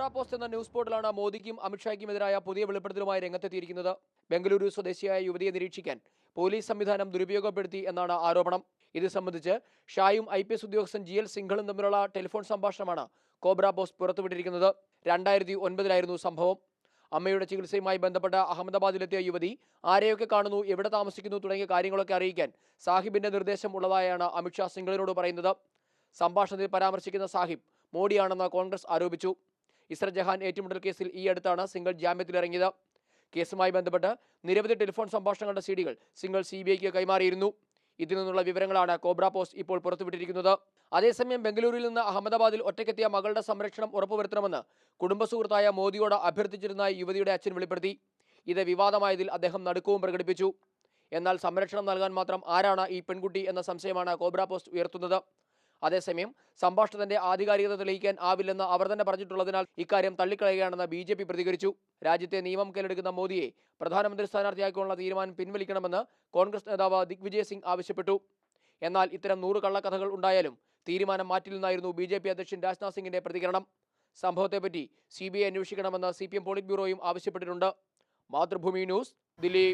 Cobra post എന്ന news പോർട്ടലാണ് മോദിക്കും അമിത്ഷായ്ക്കുമെതിരായ പുതിയ വെളിപ്പെടുത്തലുമായി രംഗത്തെത്തിയിരിക്കുന്നത്. ബംഗളൂരു സ്വദേശിയായ യുവതിയെ നിരീക്ഷിക്കാൻ പോലീസ് സംവിധാനം ദുരുപയോഗപ്പെടുത്തി എന്നാണ് ആരോപണം. ഇത് സംബന്ധിച്ച് ഷായും IPS ഉദ്യോഗസ്ഥൻ GL സിംഗളും തമ്മിലുള്ള ടെലിഫോൺ സംഭാഷണമാണ് കോബ്ര പോസ്റ്റ് പുറത്തുവിട്ടിരിക്കുന്നത്. 2009 സംഭവം. അമ്മയുടെ ചികിത്സയുമായി ബന്ധപ്പെട്ട അഹമ്മദാബാദിലെത്തിയ യുവതി ആരെയൊക്കെ കാണുന്നു, എവിടെ താമസിക്കുന്നു തുടങ്ങിയ കാര്യങ്ങളൊക്കെ അറിയിക്കാൻ സാഹിബിന്റെ നിർദ്ദേശം ഉള്ളതായാണ് അമിത്ഷാ സിംഗളിനോട് പറയുന്നത്. സംഭാഷണത്തിൽ പരാമർശിക്കുന്ന സാഹിബ് മോഡിയാണെന്ന് കോൺഗ്രസ് ആരോപിച്ചു. ഇസ്രത് ജഹാൻ ഏറ്റുമുട്ടൽ കേസിൽ ഈ അടുത്താണ് സിംഗൾ ജാമ്യത്തിലിറങ്ങിയത്. കേസുമായി ബന്ധപ്പെട്ട് നിരവധി ടെലിഫോൺ സംഭാഷണങ്ങളുടെ CD-കൾ സിംഗൾ CBIക്ക് കൈമാറിയിരുന്നു. ഇതിൽ നിന്നുള്ള വിവരങ്ങളാണ് കോബ്ര പോസ്റ്റ് ഇപ്പോൾ പുറത്തുവിട്ടിരിക്കുന്നത്. അതേസമയം ബംഗളൂരുവിൽ നിന്ന് അഹമ്മദാബാദിൽ ഒറ്റയ്ക്കെത്തിയ മകളുടെ സംരക്ഷണം ഉറപ്പുവരുത്തണമെന്ന് കുടുംബസുഹൃത്തായ മോദിയോട് അഭ്യർത്ഥിച്ചിരുന്നതായി യുവതിയുടെ അച്ഛൻ വെളിപ്പെടുത്തി. ഇത് വിവാദമായതിൽ അദ്ദേഹം നടുക്കവും പ്രകടിപ്പിച്ചു. എന്നാൽ സംരക്ഷണം നൽകാൻ മാത്രം ആരാണ് ഈ പെൺകുട്ടി എന്ന സംശയമാണ് കോബ്ര പോസ്റ്റ് ഉയർത്തുന്നത്. അതേസമയം സംഭാഷണത്തിന്റെ ആധികാരികത തെളിയിക്കാൻ ആവില്ലെന്ന് അവർ തന്നെ പറഞ്ഞിട്ടുള്ളതിനാൽ ഇക്കാര്യം തള്ളിക്കളയുകയാണെന്ന് BJP പ്രതികരിച്ചു. രാജ്യത്തെ നിയമം കയ്യിലെടുക്കുന്ന മോദിയെ പ്രധാനമന്ത്രി സ്ഥാനാർത്ഥിയാക്കാനുള്ള തീരുമാനം പിൻവലിക്കണമെന്ന് കോൺഗ്രസ് നേതാവ് ദിഗ്വിജയ് സിംഗ് ആവശ്യപ്പെട്ടു. എന്നാൽ ഇത്തരം 100 കള്ളക്കഥകൾ ഉണ്ടായാലും തീരുമാനം മാറ്റില്ലെന്നായിരുന്നു BJP അധ്യക്ഷൻ രാജ്നാഥ് സിംഗിന്റെ പ്രതികരണം. സംഭവത്തെപ്പറ്റി CBI അന്വേഷിക്കണമെന്ന് CPM പോളിറ്റ് ബ്യൂറോയും ആവശ്യപ്പെട്ടിട്ടുണ്ട്. മാതൃഭൂമി ന്യൂസ്, ദില്ലി.